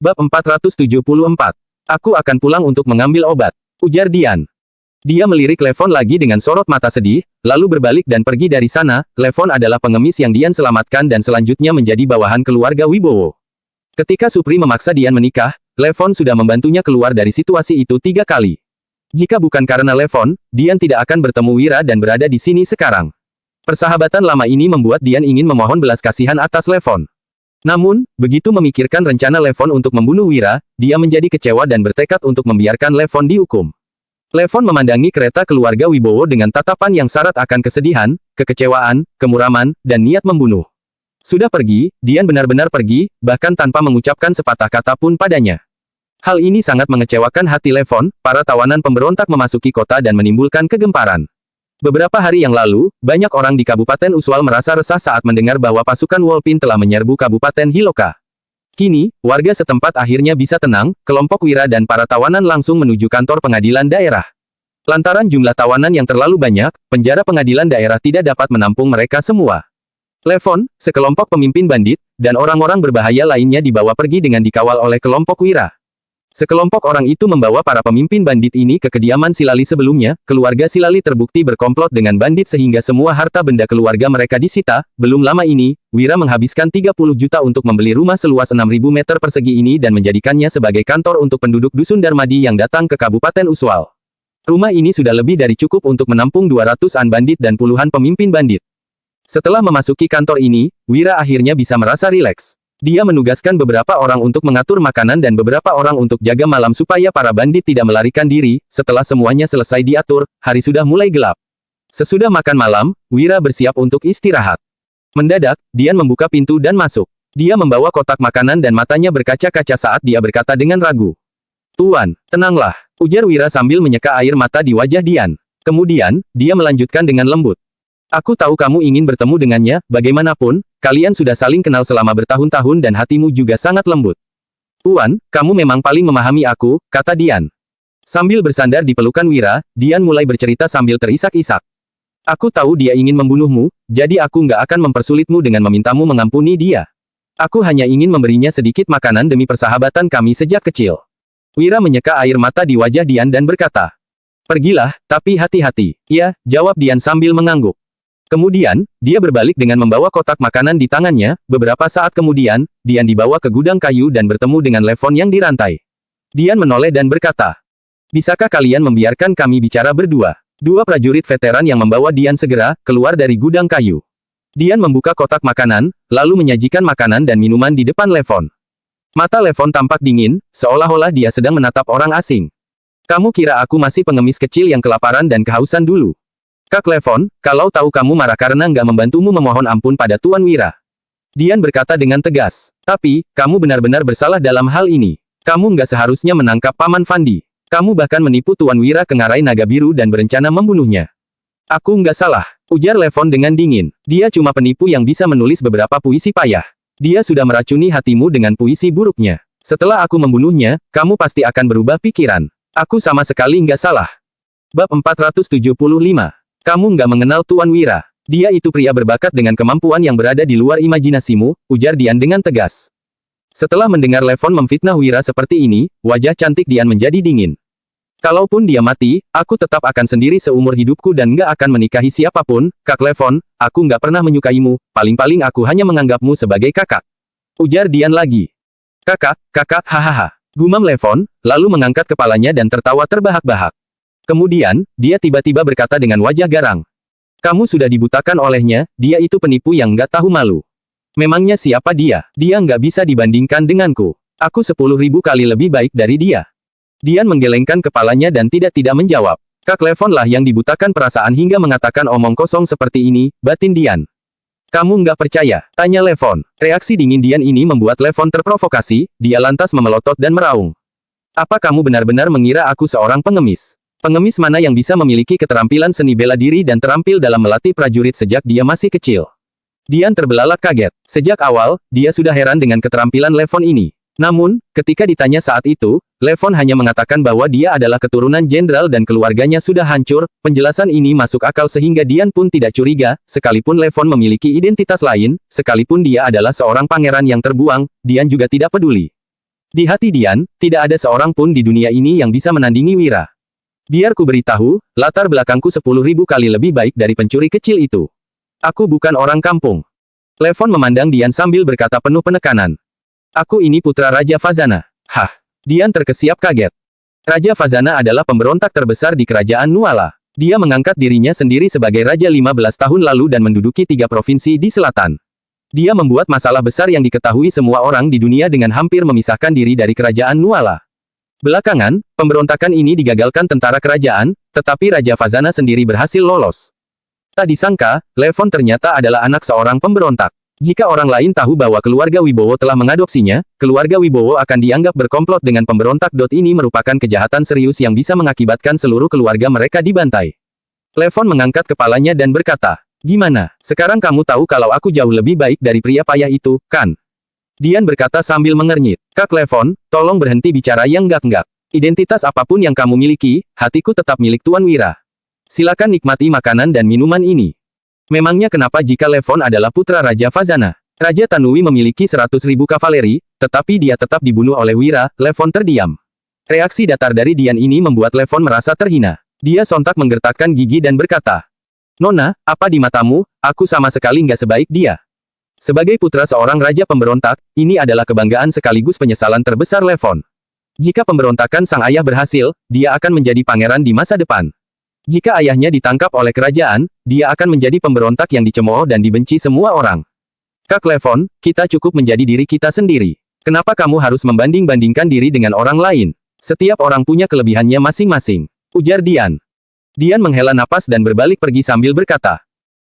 Bab 474. Aku akan pulang untuk mengambil obat, ujar Dian. Dia melirik Levon lagi dengan sorot mata sedih, lalu berbalik dan pergi dari sana. Levon adalah pengemis yang Dian selamatkan dan selanjutnya menjadi bawahan keluarga Wibowo. Ketika Supri memaksa Dian menikah, Levon sudah membantunya keluar dari situasi itu 3 kali. Jika bukan karena Levon, Dian tidak akan bertemu Wira dan berada di sini sekarang. Persahabatan lama ini membuat Dian ingin memohon belas kasihan atas Levon. Namun, begitu memikirkan rencana Levon untuk membunuh Wira, dia menjadi kecewa dan bertekad untuk membiarkan Levon dihukum. Levon memandangi kereta keluarga Wibowo dengan tatapan yang syarat akan kesedihan, kekecewaan, kemuraman, dan niat membunuh. Sudah pergi, Dian benar-benar pergi, bahkan tanpa mengucapkan sepatah kata pun padanya. Hal ini sangat mengecewakan hati Levon. Para tawanan pemberontak memasuki kota dan menimbulkan kegemparan. Beberapa hari yang lalu, banyak orang di Kabupaten Uswal merasa resah saat mendengar bahwa pasukan Wolpin telah menyerbu Kabupaten Hiloka. Kini, warga setempat akhirnya bisa tenang, kelompok Wira dan para tawanan langsung menuju kantor pengadilan daerah. Lantaran jumlah tawanan yang terlalu banyak, penjara pengadilan daerah tidak dapat menampung mereka semua. Levon, sekelompok pemimpin bandit, dan orang-orang berbahaya lainnya dibawa pergi dengan dikawal oleh kelompok Wira. Sekelompok orang itu membawa para pemimpin bandit ini ke kediaman Silali sebelumnya. Keluarga Silali terbukti berkomplot dengan bandit sehingga semua harta benda keluarga mereka disita. Belum lama ini, Wira menghabiskan 30 juta untuk membeli rumah seluas 6.000 meter persegi ini dan menjadikannya sebagai kantor untuk penduduk Dusun Darmadi yang datang ke Kabupaten Uswal. Rumah ini sudah lebih dari cukup untuk menampung 200-an bandit dan puluhan pemimpin bandit. Setelah memasuki kantor ini, Wira akhirnya bisa merasa rileks. Dia menugaskan beberapa orang untuk mengatur makanan dan beberapa orang untuk jaga malam supaya para bandit tidak melarikan diri. Setelah semuanya selesai diatur, hari sudah mulai gelap. Sesudah makan malam, Wira bersiap untuk istirahat. Mendadak, Dian membuka pintu dan masuk. Dia membawa kotak makanan dan matanya berkaca-kaca saat dia berkata dengan ragu. "Tuan, tenanglah," ujar Wira sambil menyeka air mata di wajah Dian. Kemudian, dia melanjutkan dengan lembut. "Aku tahu kamu ingin bertemu dengannya, bagaimanapun, kalian sudah saling kenal selama bertahun-tahun dan hatimu juga sangat lembut." "Tuan, kamu memang paling memahami aku," kata Dian. Sambil bersandar di pelukan Wira, Dian mulai bercerita sambil terisak-isak. "Aku tahu dia ingin membunuhmu, jadi aku nggak akan mempersulitmu dengan memintamu mengampuni dia. Aku hanya ingin memberinya sedikit makanan demi persahabatan kami sejak kecil." Wira menyeka air mata di wajah Dian dan berkata, "Pergilah, tapi hati-hati." "Ya," jawab Dian sambil mengangguk. Kemudian, dia berbalik dengan membawa kotak makanan di tangannya. Beberapa saat kemudian, Dian dibawa ke gudang kayu dan bertemu dengan Levon yang dirantai. Dian menoleh dan berkata, "Bisakah kalian membiarkan kami bicara berdua?" Dua prajurit veteran yang membawa Dian segera keluar dari gudang kayu. Dian membuka kotak makanan, lalu menyajikan makanan dan minuman di depan Levon. Mata Levon tampak dingin, seolah-olah dia sedang menatap orang asing. "Kamu kira aku masih pengemis kecil yang kelaparan dan kehausan dulu? Kak Levon, kalau tahu kamu marah karena nggak membantumu memohon ampun pada Tuan Wira." Dian berkata dengan tegas, "Tapi, kamu benar-benar bersalah dalam hal ini. Kamu nggak seharusnya menangkap Paman Fandi. Kamu bahkan menipu Tuan Wira ke ngarai naga biru dan berencana membunuhnya." "Aku nggak salah," ujar Levon dengan dingin. "Dia cuma penipu yang bisa menulis beberapa puisi payah. Dia sudah meracuni hatimu dengan puisi buruknya. Setelah aku membunuhnya, kamu pasti akan berubah pikiran. Aku sama sekali nggak salah." Bab 475. "Kamu nggak mengenal Tuan Wira. Dia itu pria berbakat dengan kemampuan yang berada di luar imajinasimu," ujar Dian dengan tegas. Setelah mendengar Levon memfitnah Wira seperti ini, wajah cantik Dian menjadi dingin. "Kalaupun dia mati, aku tetap akan sendiri seumur hidupku dan nggak akan menikahi siapapun. Kak Levon, aku nggak pernah menyukaimu, paling-paling aku hanya menganggapmu sebagai kakak," ujar Dian lagi. Kakak, hahaha," gumam Levon, lalu mengangkat kepalanya dan tertawa terbahak-bahak. Kemudian, dia tiba-tiba berkata dengan wajah garang. "Kamu sudah dibutakan olehnya, dia itu penipu yang nggak tahu malu. Memangnya siapa dia? Dia nggak bisa dibandingkan denganku. Aku 10.000 kali lebih baik dari dia." Dian menggelengkan kepalanya dan tidak menjawab. Kak Levon lah yang dibutakan perasaan hingga mengatakan omong kosong seperti ini, batin Dian. "Kamu nggak percaya?" tanya Levon. Reaksi dingin Dian ini membuat Levon terprovokasi, dia lantas memelotot dan meraung. "Apa kamu benar-benar mengira aku seorang pengemis? Pengemis mana yang bisa memiliki keterampilan seni bela diri dan terampil dalam melatih prajurit sejak dia masih kecil?" Dian terbelalak kaget. Sejak awal, dia sudah heran dengan keterampilan Levon ini. Namun, ketika ditanya saat itu, Levon hanya mengatakan bahwa dia adalah keturunan jenderal dan keluarganya sudah hancur. Penjelasan ini masuk akal sehingga Dian pun tidak curiga, sekalipun Levon memiliki identitas lain, sekalipun dia adalah seorang pangeran yang terbuang, Dian juga tidak peduli. Di hati Dian, tidak ada seorang pun di dunia ini yang bisa menandingi Wira. Biar ku beritahu, latar belakangku 10.000 kali lebih baik dari pencuri kecil itu. Aku bukan orang kampung. Levon memandang Dian sambil berkata penuh penekanan. Aku ini putra Raja Fazana. Hah. Dian terkesiap kaget. Raja Fazana adalah pemberontak terbesar di kerajaan Nuala. Dia mengangkat dirinya sendiri sebagai raja 15 tahun lalu dan menduduki 3 provinsi di selatan. Dia membuat masalah besar yang diketahui semua orang di dunia dengan hampir memisahkan diri dari kerajaan Nuala. Belakangan, pemberontakan ini digagalkan tentara kerajaan, tetapi Raja Fazana sendiri berhasil lolos. Tak disangka, Levon ternyata adalah anak seorang pemberontak. Jika orang lain tahu bahwa keluarga Wibowo telah mengadopsinya, keluarga Wibowo akan dianggap berkomplot dengan pemberontak. Ini merupakan kejahatan serius yang bisa mengakibatkan seluruh keluarga mereka dibantai. Levon mengangkat kepalanya dan berkata, "Gimana? Sekarang kamu tahu kalau aku jauh lebih baik dari pria payah itu, kan?" Dian berkata sambil mengernyit. "Kak Levon, tolong berhenti bicara yang enggak-enggak. Identitas apapun yang kamu miliki, hatiku tetap milik Tuan Wira. Silakan nikmati makanan dan minuman ini." Memangnya kenapa jika Levon adalah putra Raja Fazana? Raja Tanui memiliki 100.000 kavaleri, tetapi dia tetap dibunuh oleh Wira. Levon terdiam. Reaksi datar dari Dian ini membuat Levon merasa terhina. Dia sontak menggertakkan gigi dan berkata, "Nona, apa di matamu, aku sama sekali nggak sebaik dia." Sebagai putra seorang raja pemberontak, ini adalah kebanggaan sekaligus penyesalan terbesar Levon. Jika pemberontakan sang ayah berhasil, dia akan menjadi pangeran di masa depan. Jika ayahnya ditangkap oleh kerajaan, dia akan menjadi pemberontak yang dicemooh dan dibenci semua orang. Kak Levon, kita cukup menjadi diri kita sendiri. Kenapa kamu harus membanding-bandingkan diri dengan orang lain? Setiap orang punya kelebihannya masing-masing, ujar Dian. Dian menghela napas dan berbalik pergi sambil berkata,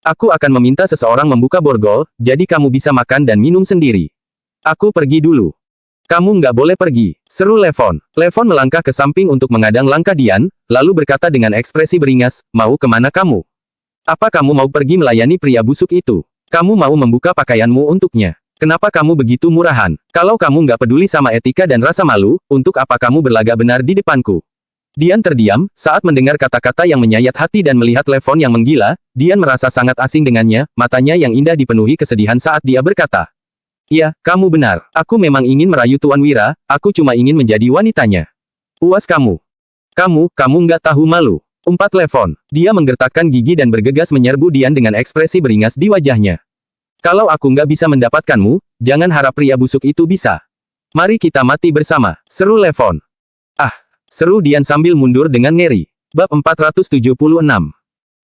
"Aku akan meminta seseorang membuka borgol, jadi kamu bisa makan dan minum sendiri. Aku pergi dulu." "Kamu nggak boleh pergi," seru Levon. Levon melangkah ke samping untuk mengadang langkah Dian, lalu berkata dengan ekspresi beringas, "Mau kemana kamu? Apa kamu mau pergi melayani pria busuk itu? Kamu mau membuka pakaianmu untuknya? Kenapa kamu begitu murahan? Kalau kamu nggak peduli sama etika dan rasa malu, untuk apa kamu berlagak benar di depanku?" Dian terdiam, saat mendengar kata-kata yang menyayat hati dan melihat Levon yang menggila, Dian merasa sangat asing dengannya, matanya yang indah dipenuhi kesedihan saat dia berkata, "Iya, kamu benar. Aku memang ingin merayu Tuan Wira, aku cuma ingin menjadi wanitanya." "Puas kamu. Kamu nggak tahu malu," umpat Levon. Dia menggertakkan gigi dan bergegas menyerbu Dian dengan ekspresi beringas di wajahnya. "Kalau aku nggak bisa mendapatkanmu, jangan harap pria busuk itu bisa. Mari kita mati bersama," seru Levon. "Ah!" seru Dian sambil mundur dengan ngeri. Bab 476.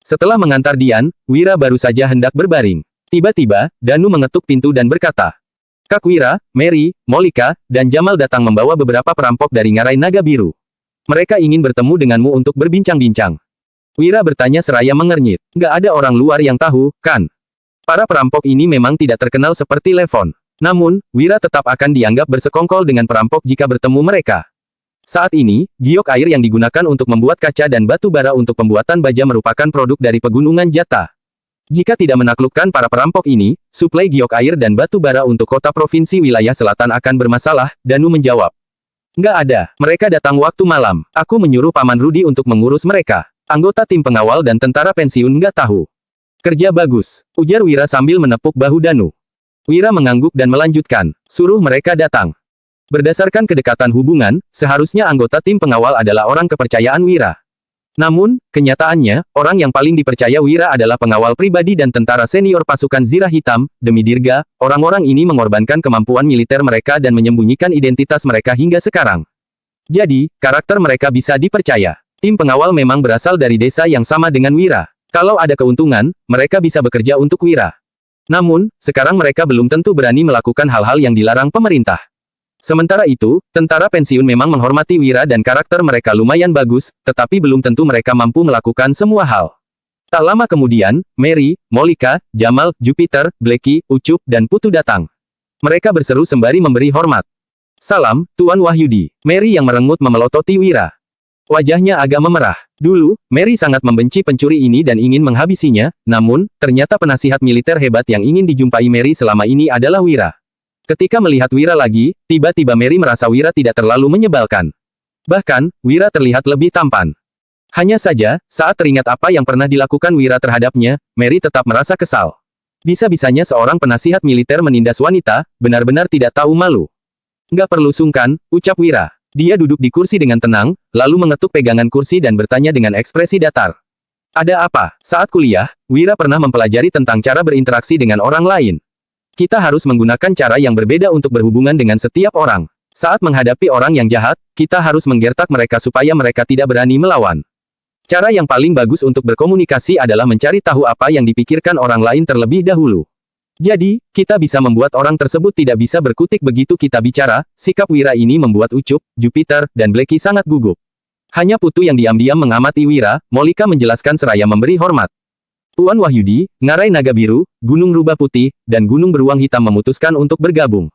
Setelah mengantar Dian, Wira baru saja hendak berbaring. Tiba-tiba, Danu mengetuk pintu dan berkata, "Kak Wira, Mary, Molika, dan Jamal datang membawa beberapa perampok dari Ngarai Naga Biru. Mereka ingin bertemu denganmu untuk berbincang-bincang." Wira bertanya seraya mengernyit. "Nggak ada orang luar yang tahu, kan? Para perampok ini memang tidak terkenal seperti Levon. Namun, Wira tetap akan dianggap bersekongkol dengan perampok jika bertemu mereka." Saat ini, giok air yang digunakan untuk membuat kaca dan batu bara untuk pembuatan baja merupakan produk dari pegunungan Jata. Jika tidak menaklukkan para perampok ini, suplai giok air dan batu bara untuk kota provinsi wilayah selatan akan bermasalah. Danu menjawab, "Nggak ada. Mereka datang waktu malam. Aku menyuruh Paman Rudi untuk mengurus mereka. Anggota tim pengawal dan tentara pensiun nggak tahu." "Kerja bagus," ujar Wira sambil menepuk bahu Danu. Wira mengangguk dan melanjutkan, "Suruh mereka datang." Berdasarkan kedekatan hubungan, seharusnya anggota tim pengawal adalah orang kepercayaan Wira. Namun, kenyataannya, orang yang paling dipercaya Wira adalah pengawal pribadi dan tentara senior pasukan Zirah Hitam. Demi dirga, orang-orang ini mengorbankan kemampuan militer mereka dan menyembunyikan identitas mereka hingga sekarang. Jadi, karakter mereka bisa dipercaya. Tim pengawal memang berasal dari desa yang sama dengan Wira. Kalau ada keuntungan, mereka bisa bekerja untuk Wira. Namun, sekarang mereka belum tentu berani melakukan hal-hal yang dilarang pemerintah. Sementara itu, tentara pensiun memang menghormati Wira dan karakter mereka lumayan bagus, tetapi belum tentu mereka mampu melakukan semua hal. Tak lama kemudian, Mary, Molika, Jamal, Jupiter, Blacky, Ucup, dan Putu datang. Mereka berseru sembari memberi hormat. "Salam, Tuan Wahyudi." Mary yang merengut memelototi Wira. Wajahnya agak memerah. Dulu, Mary sangat membenci pencuri ini dan ingin menghabisinya, namun, ternyata penasihat militer hebat yang ingin dijumpai Mary selama ini adalah Wira. Ketika melihat Wira lagi, tiba-tiba Mary merasa Wira tidak terlalu menyebalkan. Bahkan, Wira terlihat lebih tampan. Hanya saja, saat teringat apa yang pernah dilakukan Wira terhadapnya, Mary tetap merasa kesal. Bisa-bisanya seorang penasihat militer menindas wanita, benar-benar tidak tahu malu. Nggak perlu sungkan, ucap Wira. Dia duduk di kursi dengan tenang, lalu mengetuk pegangan kursi dan bertanya dengan ekspresi datar. Ada apa? Saat kuliah, Wira pernah mempelajari tentang cara berinteraksi dengan orang lain. Kita harus menggunakan cara yang berbeda untuk berhubungan dengan setiap orang. Saat menghadapi orang yang jahat, kita harus menggertak mereka supaya mereka tidak berani melawan. Cara yang paling bagus untuk berkomunikasi adalah mencari tahu apa yang dipikirkan orang lain terlebih dahulu. Jadi, kita bisa membuat orang tersebut tidak bisa berkutik begitu kita bicara. Sikap Wira ini membuat Ucup, Jupiter, dan Blacky sangat gugup. Hanya Putu yang diam-diam mengamati Wira. Molika menjelaskan seraya memberi hormat. Tuan Wahyudi, Ngarai Naga Biru, Gunung Rubah Putih, dan Gunung Beruang Hitam memutuskan untuk bergabung.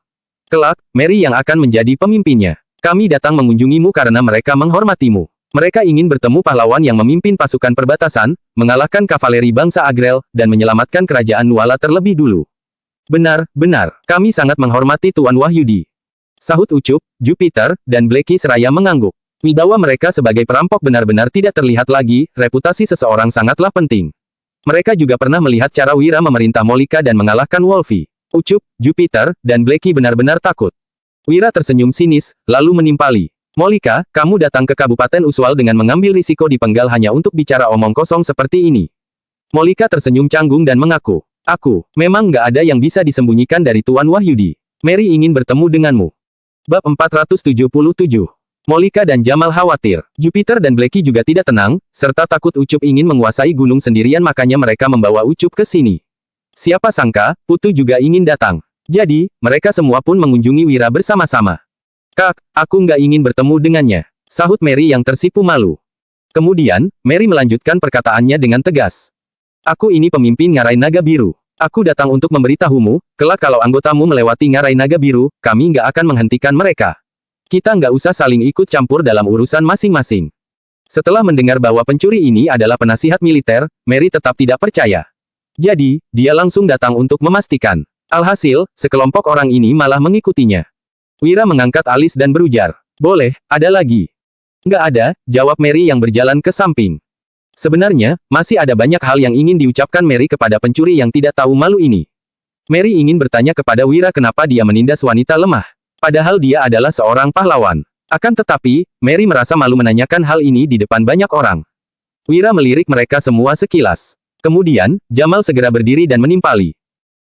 Kelak, Mary yang akan menjadi pemimpinnya. Kami datang mengunjungimu karena mereka menghormatimu. Mereka ingin bertemu pahlawan yang memimpin pasukan perbatasan, mengalahkan kavaleri bangsa Agrel, dan menyelamatkan kerajaan Nuala terlebih dulu. Benar, benar. Kami sangat menghormati Tuan Wahyudi. Sahut Ucup, Jupiter, dan Blacky seraya mengangguk. Wibawa mereka sebagai perampok benar-benar tidak terlihat lagi, reputasi seseorang sangatlah penting. Mereka juga pernah melihat cara Wira memerintah Molika dan mengalahkan Wolfie. Ucup, Jupiter, dan Blacky benar-benar takut. Wira tersenyum sinis, lalu menimpali. Molika, kamu datang ke Kabupaten Uswal dengan mengambil risiko dipenggal hanya untuk bicara omong kosong seperti ini. Molika tersenyum canggung dan mengaku. Memang nggak ada yang bisa disembunyikan dari Tuan Wahyudi. Mary ingin bertemu denganmu. Bab 477. Molika dan Jamal khawatir. Jupiter dan Blacky juga tidak tenang, serta takut Ucup ingin menguasai gunung sendirian, makanya mereka membawa Ucup ke sini. Siapa sangka, Putu juga ingin datang. Jadi, mereka semua pun mengunjungi Wira bersama-sama. Kak, aku nggak ingin bertemu dengannya, sahut Mary yang tersipu malu. Kemudian, Mary melanjutkan perkataannya dengan tegas. Aku ini pemimpin Ngarai Naga Biru. Aku datang untuk memberitahumu, kelak kalau anggotamu melewati Ngarai Naga Biru, kami nggak akan menghentikan mereka. Kita nggak usah saling ikut campur dalam urusan masing-masing. Setelah mendengar bahwa pencuri ini adalah penasihat militer, Mary tetap tidak percaya. Jadi, dia langsung datang untuk memastikan. Alhasil, sekelompok orang ini malah mengikutinya. Wira mengangkat alis dan berujar. Boleh, ada lagi. Nggak ada, jawab Mary yang berjalan ke samping. Sebenarnya, masih ada banyak hal yang ingin diucapkan Mary kepada pencuri yang tidak tahu malu ini. Mary ingin bertanya kepada Wira kenapa dia menindas wanita lemah. Padahal dia adalah seorang pahlawan. Akan tetapi, Mary merasa malu menanyakan hal ini di depan banyak orang. Wira melirik mereka semua sekilas. Kemudian, Jamal segera berdiri dan menimpali.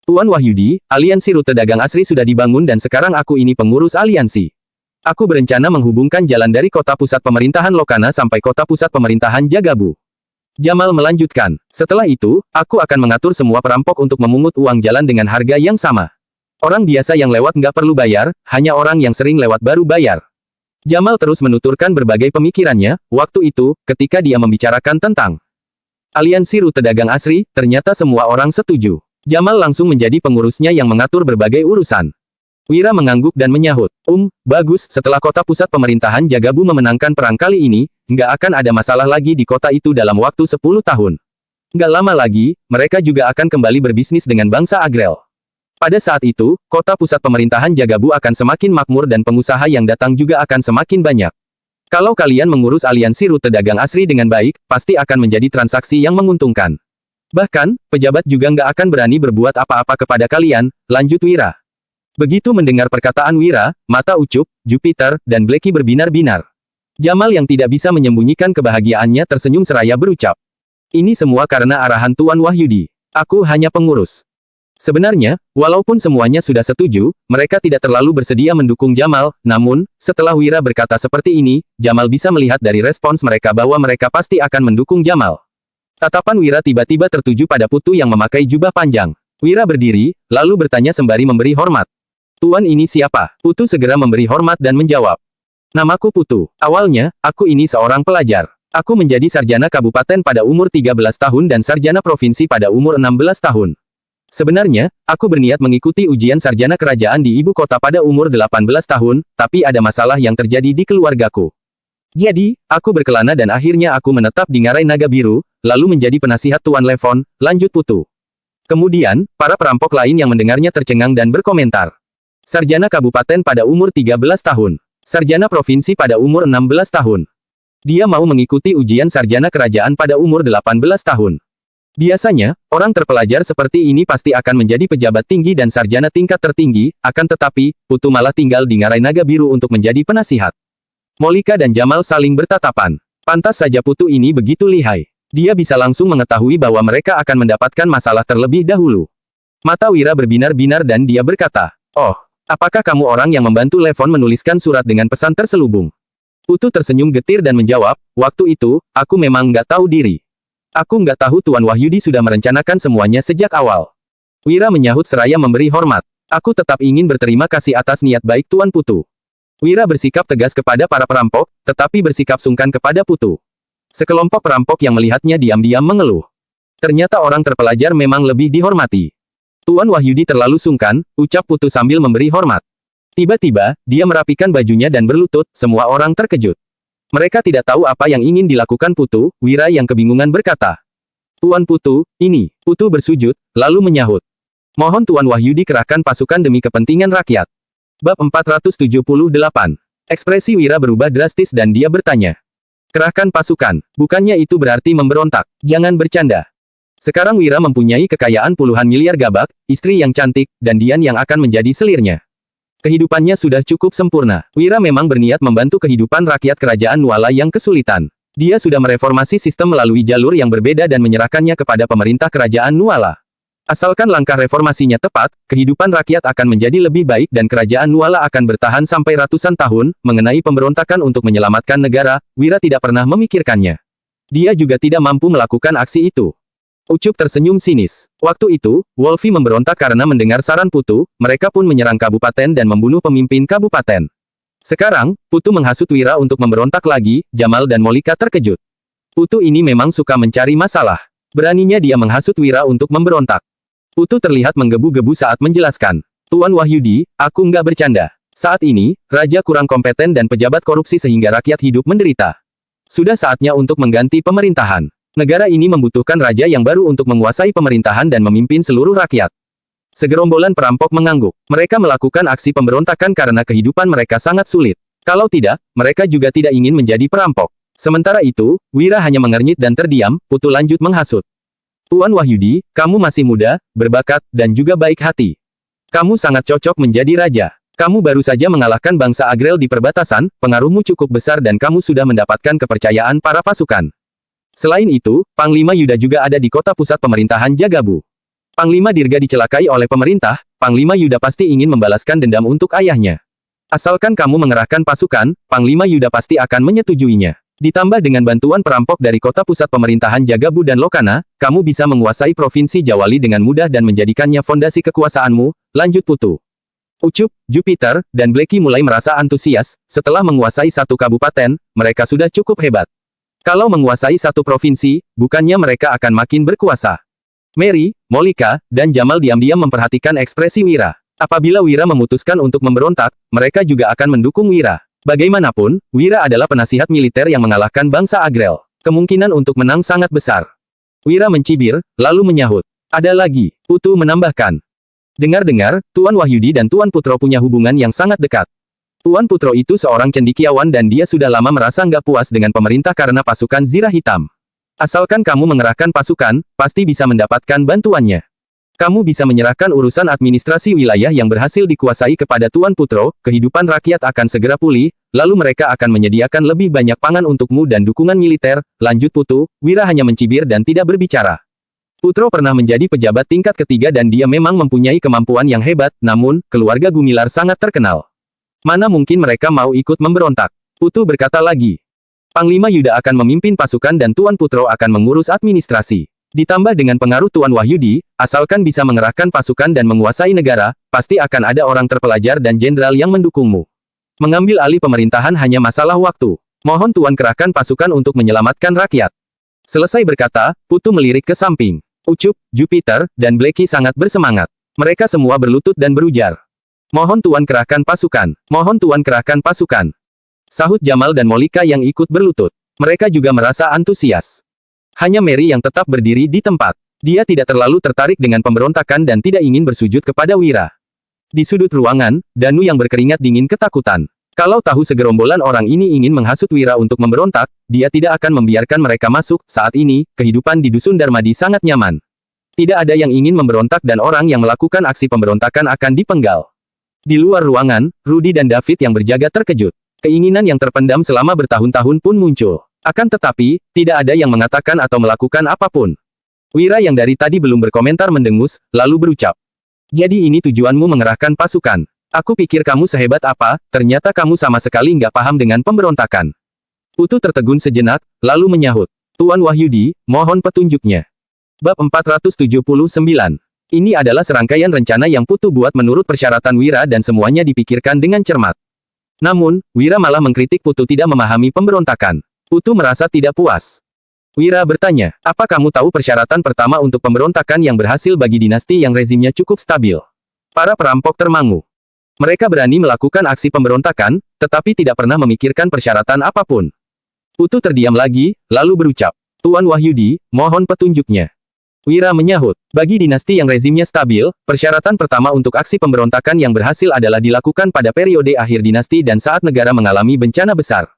Tuan Wahyudi, aliansi rute dagang asri sudah dibangun dan sekarang aku ini pengurus aliansi. Aku berencana menghubungkan jalan dari kota pusat pemerintahan Lokana sampai kota pusat pemerintahan Jagabu. Jamal melanjutkan, setelah itu, aku akan mengatur semua perampok untuk memungut uang jalan dengan harga yang sama. Orang biasa yang lewat nggak perlu bayar, hanya orang yang sering lewat baru bayar. Jamal terus menuturkan berbagai pemikirannya, waktu itu, ketika dia membicarakan tentang aliansi rute dagang asri, ternyata semua orang setuju. Jamal langsung menjadi pengurusnya yang mengatur berbagai urusan. Wira mengangguk dan menyahut, bagus, setelah kota pusat pemerintahan Jagabu memenangkan perang kali ini, nggak akan ada masalah lagi di kota itu dalam waktu 10 tahun. Nggak lama lagi, mereka juga akan kembali berbisnis dengan bangsa Agrel. Pada saat itu, kota pusat pemerintahan Jagabu akan semakin makmur dan pengusaha yang datang juga akan semakin banyak. Kalau kalian mengurus aliansi rute dagang asri dengan baik, pasti akan menjadi transaksi yang menguntungkan. Bahkan, pejabat juga nggak akan berani berbuat apa-apa kepada kalian, lanjut Wira. Begitu mendengar perkataan Wira, mata Ucup, Jupiter, dan Blacky berbinar-binar. Jamal yang tidak bisa menyembunyikan kebahagiaannya tersenyum seraya berucap. Ini semua karena arahan Tuan Wahyudi. Aku hanya pengurus. Sebenarnya, walaupun semuanya sudah setuju, mereka tidak terlalu bersedia mendukung Jamal, namun, setelah Wira berkata seperti ini, Jamal bisa melihat dari respons mereka bahwa mereka pasti akan mendukung Jamal. Tatapan Wira tiba-tiba tertuju pada Putu yang memakai jubah panjang. Wira berdiri, lalu bertanya sembari memberi hormat. Tuan ini siapa? Putu segera memberi hormat dan menjawab. Namaku Putu. Awalnya, aku ini seorang pelajar. Aku menjadi sarjana kabupaten pada umur 13 tahun dan sarjana provinsi pada umur 16 tahun. Sebenarnya, aku berniat mengikuti ujian sarjana kerajaan di ibu kota pada umur 18 tahun, tapi ada masalah yang terjadi di keluargaku. Jadi, aku berkelana dan akhirnya aku menetap di Ngarai Naga Biru, lalu menjadi penasihat Tuan Levon, lanjut Putu. Kemudian, para perampok lain yang mendengarnya tercengang dan berkomentar. Sarjana kabupaten pada umur 13 tahun. Sarjana provinsi pada umur 16 tahun. Dia mau mengikuti ujian sarjana kerajaan pada umur 18 tahun. Biasanya, orang terpelajar seperti ini pasti akan menjadi pejabat tinggi dan sarjana tingkat tertinggi, akan tetapi, Putu malah tinggal di ngarai naga biru untuk menjadi penasihat. Molika dan Jamal saling bertatapan. Pantas saja Putu ini begitu lihai. Dia bisa langsung mengetahui bahwa mereka akan mendapatkan masalah terlebih dahulu. Mata Wira berbinar-binar dan dia berkata, "Oh, apakah kamu orang yang membantu Levon menuliskan surat dengan pesan terselubung?" Putu tersenyum getir dan menjawab, "Waktu itu, aku memang nggak tahu diri. Aku nggak tahu Tuan Wahyudi sudah merencanakan semuanya sejak awal." Wira menyahut seraya memberi hormat. "Aku tetap ingin berterima kasih atas niat baik Tuan Putu." Wira bersikap tegas kepada para perampok, tetapi bersikap sungkan kepada Putu. Sekelompok perampok yang melihatnya diam-diam mengeluh. Ternyata orang terpelajar memang lebih dihormati. "Tuan Wahyudi terlalu sungkan," ucap Putu sambil memberi hormat. Tiba-tiba, dia merapikan bajunya dan berlutut, semua orang terkejut. Mereka tidak tahu apa yang ingin dilakukan Putu. Wira yang kebingungan berkata, "Tuan Putu, ini." Putu bersujud, lalu menyahut, "Mohon Tuan Wahyudi kerahkan pasukan demi kepentingan rakyat." Bab 478. Ekspresi Wira berubah drastis dan dia bertanya, "Kerahkan pasukan, bukannya itu berarti memberontak? Jangan bercanda. Sekarang Wira mempunyai kekayaan puluhan miliar gabak, istri yang cantik, dan Dian yang akan menjadi selirnya. Kehidupannya sudah cukup sempurna. Wira memang berniat membantu kehidupan rakyat kerajaan Nuala yang kesulitan. Dia sudah mereformasi sistem melalui jalur yang berbeda dan menyerahkannya kepada pemerintah kerajaan Nuala. Asalkan langkah reformasinya tepat, kehidupan rakyat akan menjadi lebih baik dan kerajaan Nuala akan bertahan sampai ratusan tahun. Mengenai pemberontakan untuk menyelamatkan negara, Wira tidak pernah memikirkannya. Dia juga tidak mampu melakukan aksi itu." Ucup tersenyum sinis. Waktu itu, Wolfie memberontak karena mendengar saran Putu, mereka pun menyerang kabupaten dan membunuh pemimpin kabupaten. Sekarang, Putu menghasut Wira untuk memberontak lagi. Jamal dan Molika terkejut. Putu ini memang suka mencari masalah. Beraninya dia menghasut Wira untuk memberontak. Putu terlihat menggebu-gebu saat menjelaskan, "Tuan Wahyudi, aku nggak bercanda. Saat ini, Raja kurang kompeten dan pejabat korupsi sehingga rakyat hidup menderita. Sudah saatnya untuk mengganti pemerintahan. Negara ini membutuhkan raja yang baru untuk menguasai pemerintahan dan memimpin seluruh rakyat." Segerombolan perampok mengangguk. Mereka melakukan aksi pemberontakan karena kehidupan mereka sangat sulit. Kalau tidak, mereka juga tidak ingin menjadi perampok. Sementara itu, Wira hanya mengernyit dan terdiam. Putu lanjut menghasut, "Tuan Wahyudi, kamu masih muda, berbakat, dan juga baik hati. Kamu sangat cocok menjadi raja. Kamu baru saja mengalahkan bangsa Agrel di perbatasan, pengaruhmu cukup besar dan kamu sudah mendapatkan kepercayaan para pasukan. Selain itu, Panglima Yuda juga ada di kota pusat pemerintahan Jagabu. Panglima Dirga dicelakai oleh pemerintah, Panglima Yuda pasti ingin membalaskan dendam untuk ayahnya. Asalkan kamu mengerahkan pasukan, Panglima Yuda pasti akan menyetujuinya. Ditambah dengan bantuan perampok dari kota pusat pemerintahan Jagabu dan Lokana, kamu bisa menguasai provinsi Jawali dengan mudah dan menjadikannya fondasi kekuasaanmu," lanjut Putu. Ucup, Jupiter, dan Blacky mulai merasa antusias. Setelah menguasai satu kabupaten, mereka sudah cukup hebat. Kalau menguasai satu provinsi, bukannya mereka akan makin berkuasa. Mary, Molika, dan Jamal diam-diam memperhatikan ekspresi Wira. Apabila Wira memutuskan untuk memberontak, mereka juga akan mendukung Wira. Bagaimanapun, Wira adalah penasihat militer yang mengalahkan bangsa Agrel. Kemungkinan untuk menang sangat besar. Wira mencibir, lalu menyahut, "Ada lagi." Putu menambahkan, "Dengar-dengar, Tuan Wahyudi dan Tuan Putro punya hubungan yang sangat dekat. Tuan Putro itu seorang cendekiawan dan dia sudah lama merasa nggak puas dengan pemerintah karena pasukan Zirah Hitam. Asalkan kamu mengerahkan pasukan, pasti bisa mendapatkan bantuannya. Kamu bisa menyerahkan urusan administrasi wilayah yang berhasil dikuasai kepada Tuan Putro, kehidupan rakyat akan segera pulih, lalu mereka akan menyediakan lebih banyak pangan untukmu dan dukungan militer," lanjut Putu. Wira hanya mencibir dan tidak berbicara. Putro pernah menjadi pejabat tingkat ketiga dan dia memang mempunyai kemampuan yang hebat, namun, keluarga Gumilar sangat terkenal. Mana mungkin mereka mau ikut memberontak? Putu berkata lagi. Panglima Yuda akan memimpin pasukan dan Tuan Putro akan mengurus administrasi. Ditambah dengan pengaruh Tuan Wahyudi, asalkan bisa mengerahkan pasukan dan menguasai negara, pasti akan ada orang terpelajar dan jenderal yang mendukungmu. Mengambil alih pemerintahan hanya masalah waktu. Mohon Tuan kerahkan pasukan untuk menyelamatkan rakyat." Selesai berkata, Putu melirik ke samping. Ucup, Jupiter, dan Blacky sangat bersemangat. Mereka semua berlutut dan berujar, "Mohon Tuan kerahkan pasukan. Mohon Tuan kerahkan pasukan." Sahut Jamal dan Molika yang ikut berlutut. Mereka juga merasa antusias. Hanya Mary yang tetap berdiri di tempat. Dia tidak terlalu tertarik dengan pemberontakan dan tidak ingin bersujud kepada Wira. Di sudut ruangan, Danu yang berkeringat dingin ketakutan. Kalau tahu segerombolan orang ini ingin menghasut Wira untuk memberontak, dia tidak akan membiarkan mereka masuk. Saat ini, kehidupan di Dusun Darmadi sangat nyaman. Tidak ada yang ingin memberontak dan orang yang melakukan aksi pemberontakan akan dipenggal. Di luar ruangan, Rudy dan David yang berjaga terkejut. Keinginan yang terpendam selama bertahun-tahun pun muncul. Akan tetapi, tidak ada yang mengatakan atau melakukan apapun. Wira yang dari tadi belum berkomentar mendengus, lalu berucap. Jadi ini tujuanmu mengerahkan pasukan. Aku pikir kamu sehebat apa, ternyata kamu sama sekali nggak paham dengan pemberontakan. Putu tertegun sejenak, lalu menyahut. Tuan Wahyudi, mohon petunjuknya. Bab 479. Ini adalah serangkaian rencana yang Putu buat menurut persyaratan Wira dan semuanya dipikirkan dengan cermat. Namun, Wira malah mengkritik Putu tidak memahami pemberontakan. Putu merasa tidak puas. Wira bertanya, apa kamu tahu persyaratan pertama untuk pemberontakan yang berhasil bagi dinasti yang rezimnya cukup stabil? Para perampok termangu. Mereka berani melakukan aksi pemberontakan, tetapi tidak pernah memikirkan persyaratan apapun. Putu terdiam lagi, lalu berucap, Tuan Wahyudi, mohon petunjuknya. Wira menyahut, bagi dinasti yang rezimnya stabil, persyaratan pertama untuk aksi pemberontakan yang berhasil adalah dilakukan pada periode akhir dinasti dan saat negara mengalami bencana besar.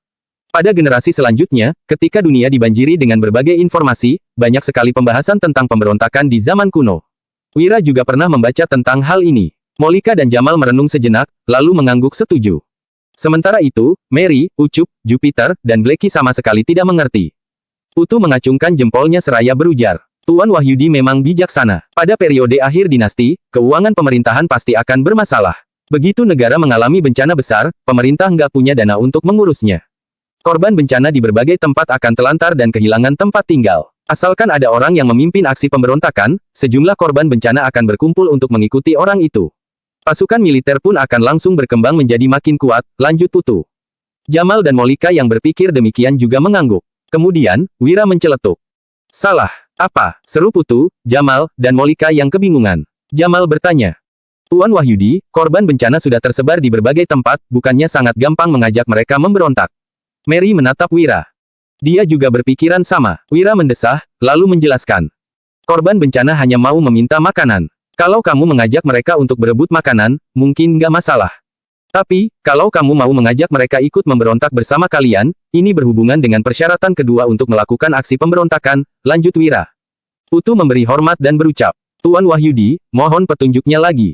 Pada generasi selanjutnya, ketika dunia dibanjiri dengan berbagai informasi, banyak sekali pembahasan tentang pemberontakan di zaman kuno. Wira juga pernah membaca tentang hal ini. Molika dan Jamal merenung sejenak, lalu mengangguk setuju. Sementara itu, Mary, Ucup, Jupiter, dan Blacky sama sekali tidak mengerti. Putu mengacungkan jempolnya seraya berujar. Tuan Wahyudi memang bijaksana. Pada periode akhir dinasti, keuangan pemerintahan pasti akan bermasalah. Begitu negara mengalami bencana besar, pemerintah nggak punya dana untuk mengurusnya. Korban bencana di berbagai tempat akan telantar dan kehilangan tempat tinggal. Asalkan ada orang yang memimpin aksi pemberontakan, sejumlah korban bencana akan berkumpul untuk mengikuti orang itu. Pasukan militer pun akan langsung berkembang menjadi makin kuat, lanjut Putu. Jamal dan Molika yang berpikir demikian juga mengangguk. Kemudian, Wira menceletuk. Salah. Apa? Seru Putu, Jamal, dan Molika yang kebingungan. Jamal bertanya. Tuan Wahyudi, korban bencana sudah tersebar di berbagai tempat, bukannya sangat gampang mengajak mereka memberontak. Mary menatap Wira. Dia juga berpikiran sama. Wira mendesah, lalu menjelaskan. Korban bencana hanya mau meminta makanan. Kalau kamu mengajak mereka untuk berebut makanan, mungkin nggak masalah. Tapi, kalau kamu mau mengajak mereka ikut memberontak bersama kalian, ini berhubungan dengan persyaratan kedua untuk melakukan aksi pemberontakan, lanjut Wira. Putu memberi hormat dan berucap, Tuan Wahyudi, mohon petunjuknya lagi.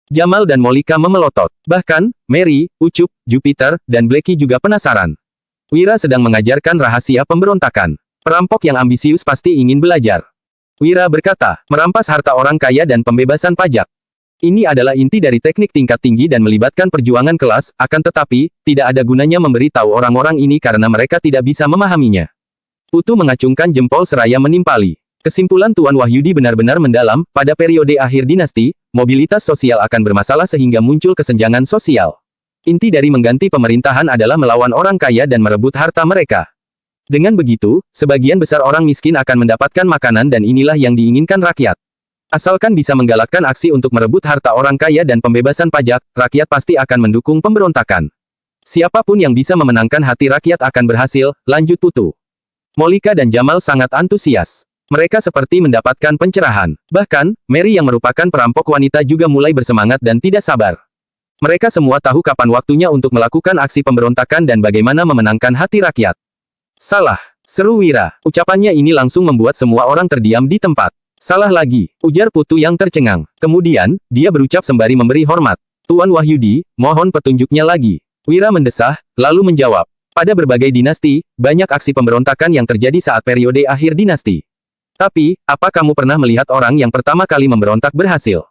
Jamal dan Molika memelotot. Bahkan, Mary, Ucup, Jupiter, dan Blacky juga penasaran. Wira sedang mengajarkan rahasia pemberontakan. Perampok yang ambisius pasti ingin belajar. Wira berkata, merampas harta orang kaya dan pembebasan pajak. Ini adalah inti dari teknik tingkat tinggi dan melibatkan perjuangan kelas, akan tetapi, tidak ada gunanya memberi tahu orang-orang ini karena mereka tidak bisa memahaminya. Putu mengacungkan jempol seraya menimpali. Kesimpulan Tuan Wahyudi benar-benar mendalam, pada periode akhir dinasti, mobilitas sosial akan bermasalah sehingga muncul kesenjangan sosial. Inti dari mengganti pemerintahan adalah melawan orang kaya dan merebut harta mereka. Dengan begitu, sebagian besar orang miskin akan mendapatkan makanan dan inilah yang diinginkan rakyat. Asalkan bisa menggalakkan aksi untuk merebut harta orang kaya dan pembebasan pajak, rakyat pasti akan mendukung pemberontakan. Siapapun yang bisa memenangkan hati rakyat akan berhasil, lanjut Putu. Molika dan Jamal sangat antusias. Mereka seperti mendapatkan pencerahan. Bahkan, Mary yang merupakan perampok wanita juga mulai bersemangat dan tidak sabar. Mereka semua tahu kapan waktunya untuk melakukan aksi pemberontakan dan bagaimana memenangkan hati rakyat. Salah, seru Wira. Ucapannya ini langsung membuat semua orang terdiam di tempat. Salah lagi, ujar Putu yang tercengang. Kemudian, dia berucap sembari memberi hormat. Tuan Wahyudi, mohon petunjuknya lagi. Wira mendesah, lalu menjawab. Pada berbagai dinasti, banyak aksi pemberontakan yang terjadi saat periode akhir dinasti. Tapi, apa kamu pernah melihat orang yang pertama kali memberontak berhasil?